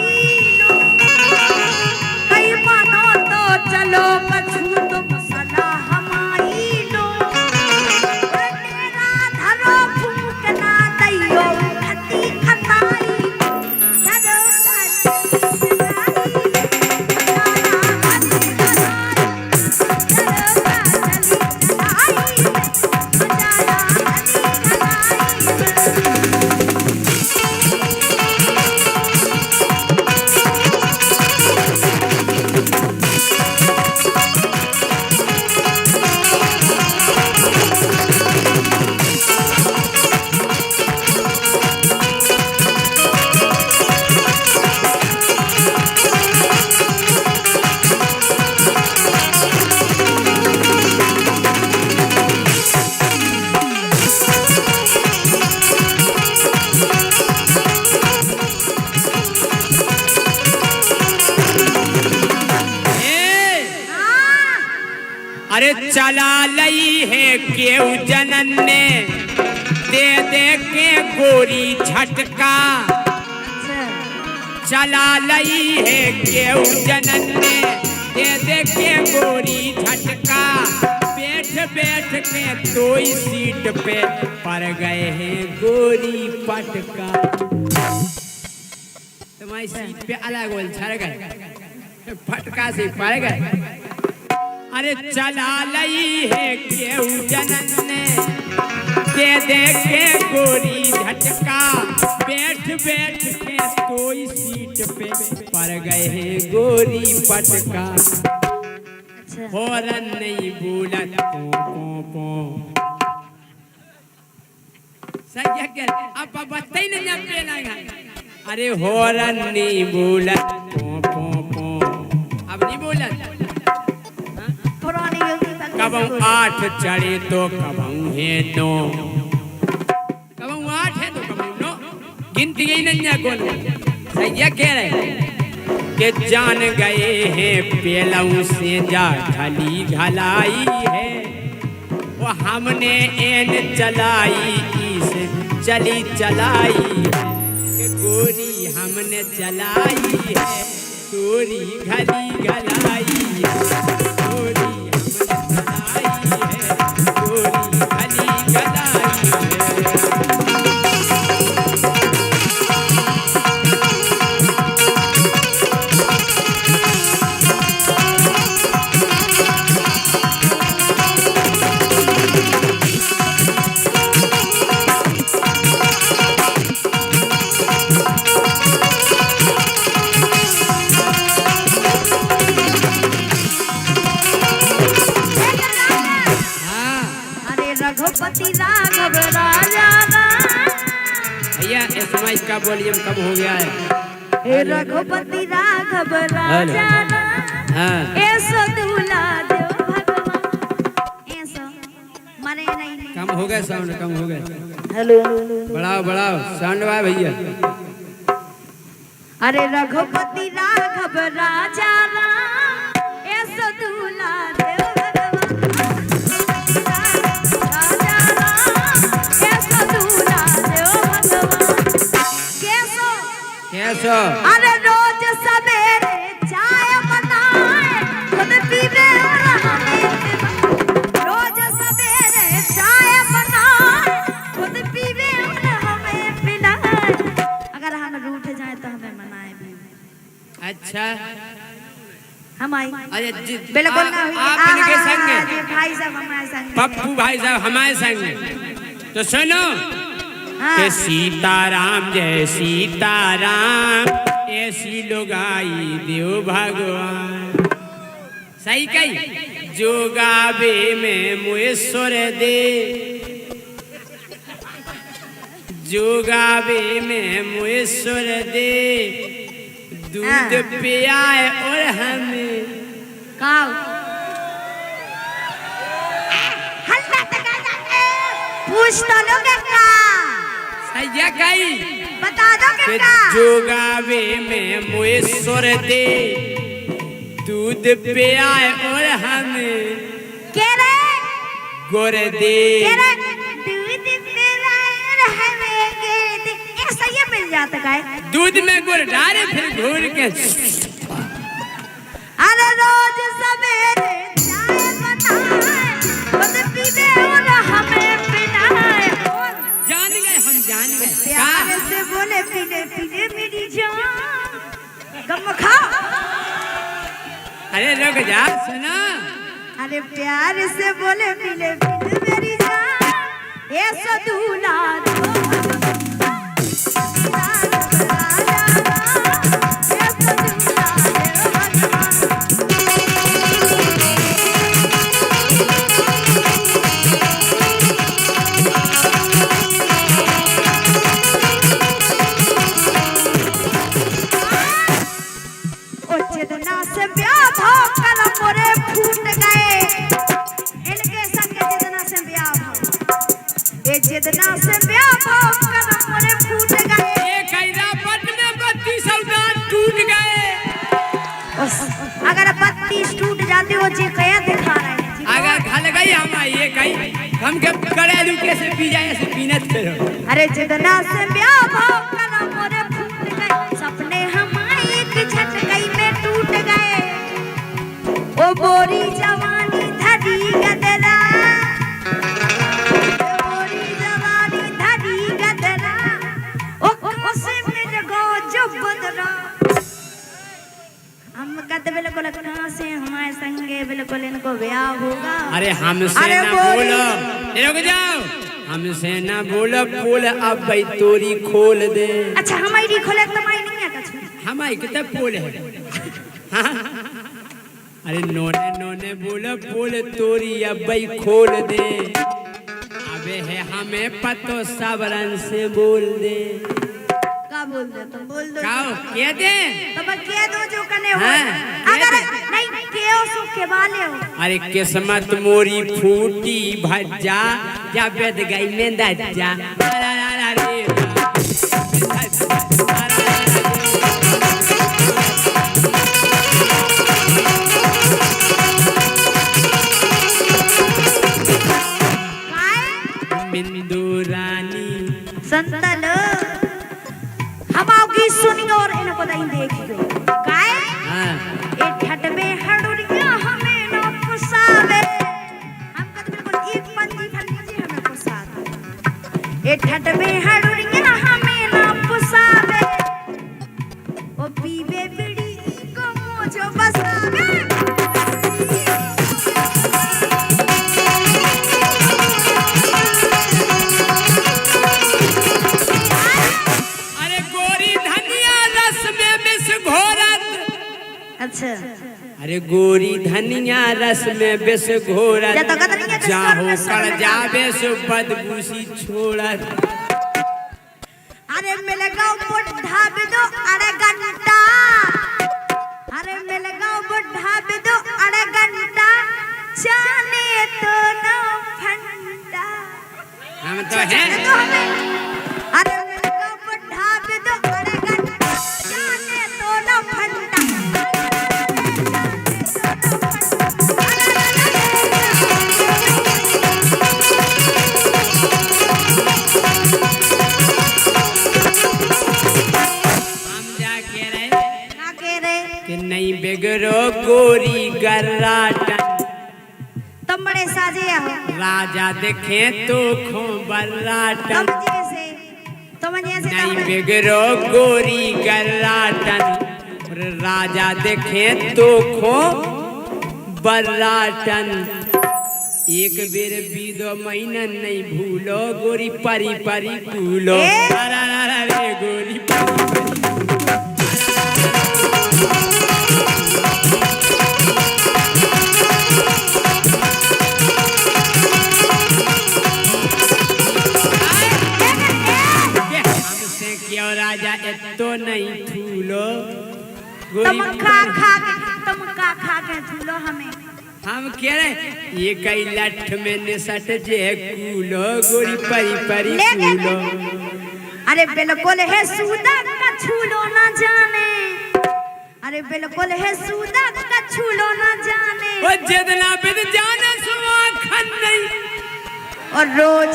अरे चला लई है केहू जनन ने दे दे के गोरी झटका। अच्छा चला लई है केहू जनन ने दे दे के गोरी झटका। बैठ बैठ के तोई सीट पे पड़ गए हैं गोरी पटका। तुम्हारी सीट पे अलग गोल छड़ गए, फटका से पड़ गए। अरे चला लई है केहू जनन ने दे दे के गोरी झटका। बैठ बैठ के तोई सीट पे पड़ गए हैं गोरी पटका। अच्छा होरन नहीं बोलत पो पो। सही है क्या? अब बताई नहीं जब पे लगा। अरे होरन नहीं बोलत पो पो पो। अब नहीं बोलत। पुरानी योगी कब 8 चढ़े तो कब है 9। कब 8 है तो कब 9। गिनती ही नहीं है कौन। सही है कह रहे कि जान गए हैं पेलऊ से जा ढली ढलाई है। वो हमने एन चलाई इस चली चलाई है। कि गोरी हमने चलाई है गोरी घली घलाई है। गोरी हमने चलाई है गोरी घली घलाई है। रघुपति राघव राजा भैया एसएमएस का वॉल्यूम कम हो गया है। हे रघुपति राघव राजा ऐसो दूल्हा देव भगवान। ऐसो मरे नहीं कम हो गया साउंड कम हो गया। हेलो बढ़ाओ बढ़ाओ साउंड वाला भैया। अरे रघुपति राघव राजा ऐसो दूल्हा देव कैसो? अरे रोज सवेरे चाय बनाए खुद पीवे और हमें पिलाए। रोज सवेरे चाय बनाए खुद पीवे और हमें पिलाए। अगर हम रूठ जाए तो हमें मनाए भी। अच्छा हम आई अरे बिल्कुल ना हुई। आप इनके संग हैं? भाई साहब हमारे संग। पप्पू भाई साहब हमारे संग हैं। तो सुनो कि सीताराम जय सीताराम ऐसी लुगाई देव भगवान। सही कही जो गावे में मुएश्वर दे। जो गावे में मुएश्वर दे दूध पियाए और हमें काव हल्ला तक पूछ तो लोगे का सैया कही बता दो कि क्या जोगावे में मुएश्वर दे दूध पियाए और हमें के रे गुड़ दे। के रे दूध पिलाए हमें के दे। ऐसा ये मिल जाता है। दूध में गुड़ डाले फिर घूर के। अरे रोज सवेरे चाय बनाए खुद पीवे और हमें पिलाए। जान गए हम जान गए। प्यार से बोले पीले पीले मेरी जान गम खाओ। अरे रुक जा सुना। अरे प्यार से बोले पीले पीले मेरी जान ये सदूला दो से ब्याह भो कर मोरे फूट गए। इनके संग जितना से ब्याह भो ये जितना से ब्याह के कड़ेलू कैसे पी जाए ऐसे पीनत करो। अरे जितना से ब्याह भाव करा मोरे फूट गए सपने हमारे एक झटकई में टूट गए। ओ बोरी जवानी धरी गदरा, बोरी जवानी धरी गदरा, ओ कोसे में गो जो बदरा। हम कहते बिल्कुल कहाँ से हमारे संगे बिल्कुल इनको ब्याह होगा। अरे हमसे ना बोलो, रुक जाओ, हमसे ना बोलो पोल अब भाई तोरी खोल दे। अच्छा हमारी खोले तुम्हारी नहीं है कुछ। हमारी कितने पोल है। हाँ? अरे नोने नोने बोलो पोल तोरी अब भाई खोल दे। अबे है हमें पतो सबरन से बोल दे। का बोल दे तुम बोल दो। काओ कह दे। तो बस कह दो जो कने हो। हाँ, अगर नहीं केओ सो के वाले हो। अरे किस्मत मोरी फूटी भज्जा या बेद गई में दज्जा। बिंदु रानी संतल हम आपकी सुनी और इनको नहीं देखियो। काय ए ठट में हड़ुरिया हमें न फसावे। हम कद बिल्कुल एक पंजी फंजी हमें फसावे। ए ठट में हड़ुरिया हमें न फसावे। ओ पीवे बिड़ी को मोजो बसावे। अच्छा अरे गोरी धनिया रस में बेस घोरत या तो कतनी है जाहो कर जाबे सो बदबूसी छोड़त। अरे मिलगा बुढ़ा बिदो अरे घंटा। अरे मिलगा बुढ़ा बिदो अरे घंटा जाने तो न फंटा। हम तो हैं। अरे मिलगा बुढ़ा बिदो अरे घंटा जाने तो न फंटा। कि नहीं बिगड़ो गोरी गर्राटन तुम बड़े साजे हो। राजा देखे तो खो बर्राटन। तुम जैसे नहीं बिगड़ो गोरी गर्राटन राजा देखे तो खो बर्राटन। एक बेर बीदो महीना नहीं भूलो गोरी परी परी कूलो। अरे गोरी परी परी क्यों राजा इतो नहीं थूलो तुम खा के थूलो हमें। हम कह रहे ये कई लठ में निसट जे कूलो गोरी परी परी कूलो। अरे बिल्कुल है सूदा का छूलो ना जाने। अरे बिल्कुल है सूदा का छूलो ना जाने। ओ जितना बिद जाने सुआ खन नहीं। और रोज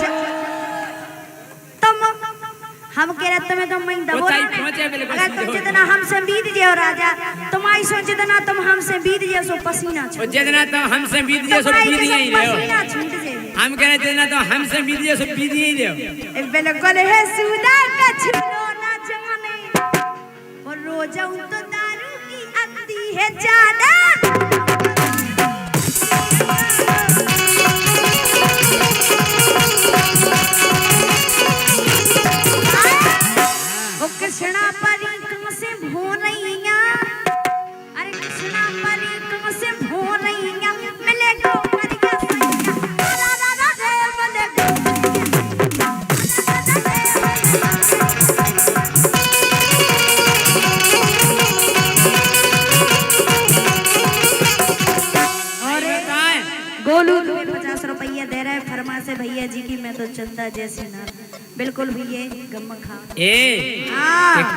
तुम हम कह रहे तुम्हें तुम नहीं दबो। अगर तुम जितना हमसे बीत जाओ राजा तुम्हारी सोच जितना तुम हमसे बीत जाओ सो पसीना छूट। जितना तुम हमसे बीत जाओ सो बीत ही रहो। पसीना छूट जाए। हम कह रहे जितना तुम हमसे बीत जाओ सो बीत ही रहो। बिल्कुल है सूदा का छूलो ना जाने। और रोज तो दारू की अति है ज्यादा। कृष्णा परी कहाँ से भो रहीया। अरे कृष्णा परी कहाँ से भो रहीया। मिलेगा मरिया सैया रा रा रे मिलेगा। और गोलू 50 रुपया दे रहा है फरमा से भैया जी की मैं तो चंदा जैसी ना बिल्कुल भी ये गम खा।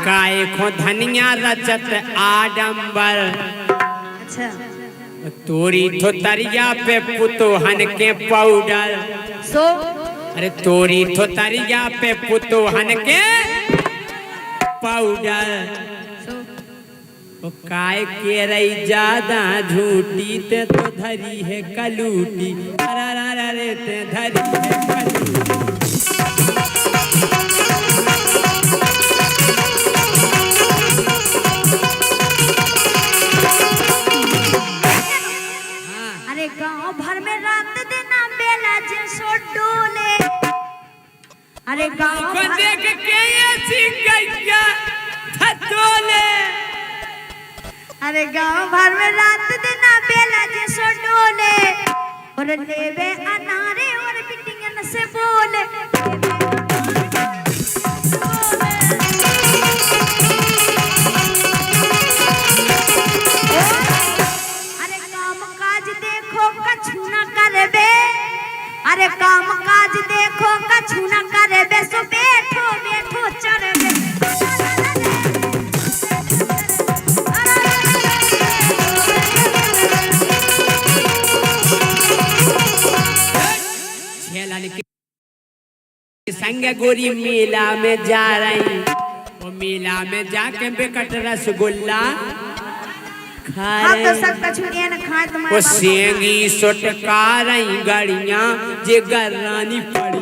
काय खो धनिया रचत आडंबर। अच्छा तोरी थोतरिया पे पुतोहन के पाउडर। सो अरे तोरी तो तरिया पे पुतोहन के पाउडर सो ओ काय के रही ज्यादा झूठी ते तो धरी है कलूटी अरे ते धरी है कलूटी। अरे गांव भर में रात दिन बेला जे सो डोले। अरे गांव को भर देख के ऐसी गैया थतोले। अरे गांव भर में रात दिन बेला जे सो डोले और लेवे अनारे और बिटिंगन से बोले। अरे काम काज देखो कछु न करबे। अरे काम काज देखो कछु न करबे सो बैठो बैठो चढ़बे। संग गोरी मेला में जा रही वो मेला में जाके बेकट रसगुल्ला खा हाँ तो रही सब कछु एन खाए वो तुम्हारे सेंगी सोटका रही गाड़ियां जे गरानी पड़ी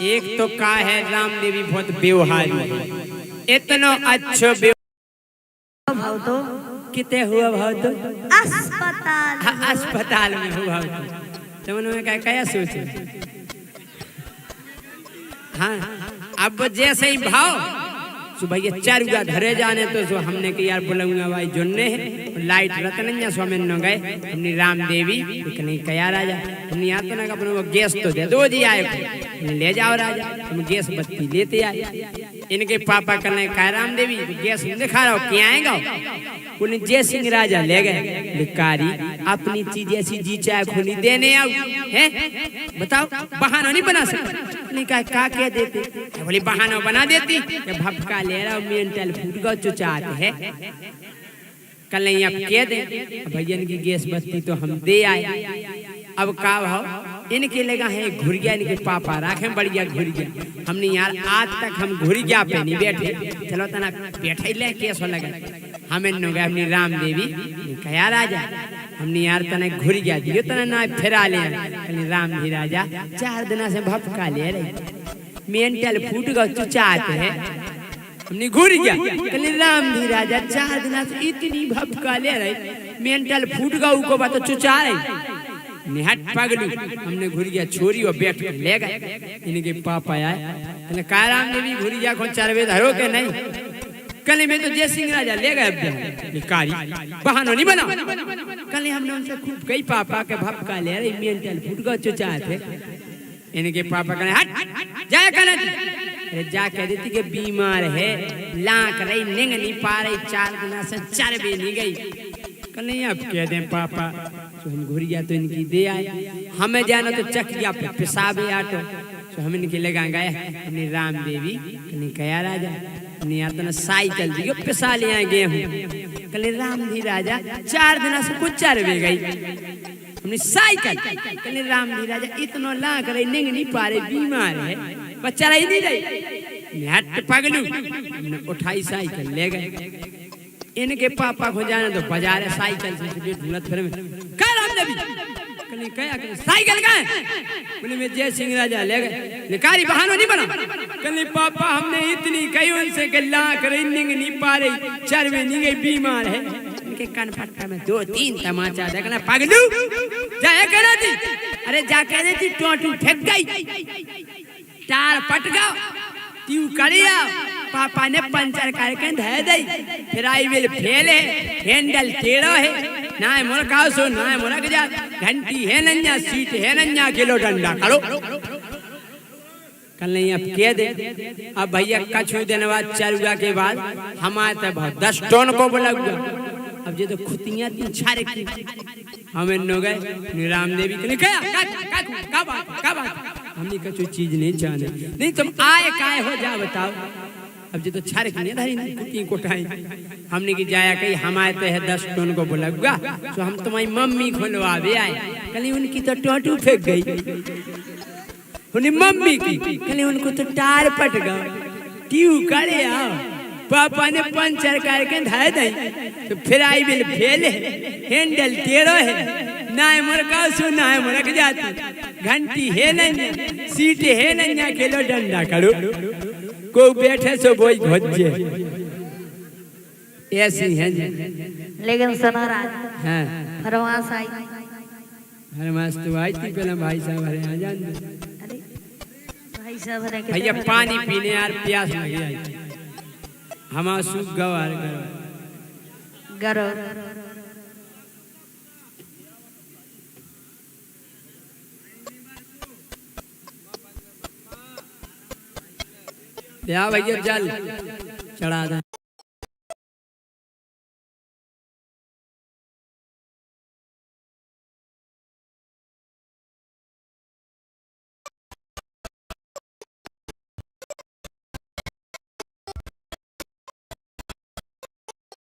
एक तो का है राम देवी बहुत व्यवहारी है इतना अच्छो भाव तो किते हुआ भाव तो अस्पताल हाँ, अस्पताल में हुआ तो उन्होंने कहा क्या सोचे हाँ अब जैसे ही भाव सुबह ये 4 उगा धरे जाने तो सो हमने के यार बोलूंगा भाई जुन्ने है लाइट रतनन्या स्वामी न गए हमने राम देवी नहीं कया राजा हमने यहाँ तो ना अपने वो गैस तो दे दो जी आए ले जाओ राजा हम गैस बत्ती लेते आए इनके पापा करने कहा राम देवी गैस दिखा रहा हो क्या आएगा उन्हें जय सिंह राजा ले गए भिखारी अपनी चीज ऐसी जी चाहे खूनी देने आओ है बताओ बहाना नहीं बना सकते नहीं कहा का क्या देते बोली बहाना बना देती भपका ले रहा मेंटल फूड का चुचाते है कल नहीं अब कह दे भैया की गैस बत्ती तो हम दे आए अब का भाव इनके लगा है घुरिया इनके पापा राखे बढ़िया घुरिया हमने यार आज तक हम घुरिया पे नहीं बैठे चलो तना बैठे ले केस लगा हमें नो गए अपनी राम देवी कहा राजा हमने यार तना घुरिया दियो तना ना फिरा ले राम जी राजा 4 दिन से भपका ले रहे मेंटल फूट का चुचाते है हमने घुर गया कल राम जी राजा 4 दिन से इतनी भपका ले रहे मेंटल फूट का उको बात चुचा रहे निहट पगलू हमने घुरिया छोरी और बैठ कर ले गए इनके पापा आए कहा राम देवी घुरिया को 4 बजे धरो के नहीं कल में तो जय सिंह राजा ले गए भिखारी बहाना नहीं बना कल हमने उनसे खूब कई पापा के भपका ले रहे मेंटल फूट का चुचा थे इनके पापा कहने हट जाया कर जा कह देती कि बीमार है लाक रही निंग नहीं पा रही 4 दिन से 4 भी नहीं गई कल नहीं अब कह दें पापा तो हम घुरिया तो इनकी दे आए हमें जाना तो चकिया पे पेशाब आटो तो हम इनके लगा गए अपनी राम देवी कहीं कया राजा नहीं आता ना साइकिल दियो पेशा ले आए गए हूँ कल राम जी राजा 4 दिन से कुछ 4 बजे गई हमने साइकिल कल राम जी राजा इतना लाक रही निंग नहीं पा रही बीमार है बच्चा रही नहीं रही हट पगलू हमने उठाई साइकिल ले गए इनके पापा को जाना तो बाजार साइकिल से ढूंढत फिर क्या राम देवी कहीं क्या साइकिल का है बोले मैं जय सिंह राजा ले गए निकारी बहाना नहीं बना कहीं पापा हमने इतनी कही उनसे कि लाख रनिंग नहीं पा रही 4 में नहीं गई बीमार है इनके कान फटका में 2-3 तमाचा देखना पगलू जाया कह रही थी अरे जा कह रही थी टोटू फेंक गई टार पट गया त्यू करिया पापा ने पंचर करके धै दई फिर आई विल फेल है हैंडल टेढ़ा है ना मोर काव सो ना मोर गजा घंटी है नन्या सीट है नन्या किलो डंडा करो कल नहीं अब के दे। अब भैया कछु दिन बाद चलुआ के बाद हमारे तो बहुत 10 टन को बोला। अब जे तो खुतियां तीन छारे की हमें नो गए रामदेवी के नहीं कहा का बात हमने कछु चीज नहीं जाने नहीं तुम आए काय हो जा बताओ। अब जे तो छारे की नहीं धरी खुती कोटाई हमने की जाया कही हमारे तो है 10 टन को बोला तो हम तुम्हारी मम्मी खोलवावे आए। कल उनकी तो टोटू फेंक गई उन्हें मम्मी की कल उनको तो टार पट गया ट्यू करे आओ पापा ने पंचर करके धाय दई तो फिर आई बिल फेल है हैंडल टेढ़ो है ना मुर्गा सु ना मुर्ग जाती घंटी है नहीं सीट है नहीं खेलो डंडा करो को बैठे सो बोई भज्जे ऐसी है लेकिन सुनो राज हाँ फरमास आई फरमास तो आई थी पहले भाई साहब अरे आ जान अरे भाई साहब ने भैया पानी पीने यार प्यास लगी आई हमारा सूख गवार गरो भैया जल चढ़ा दे।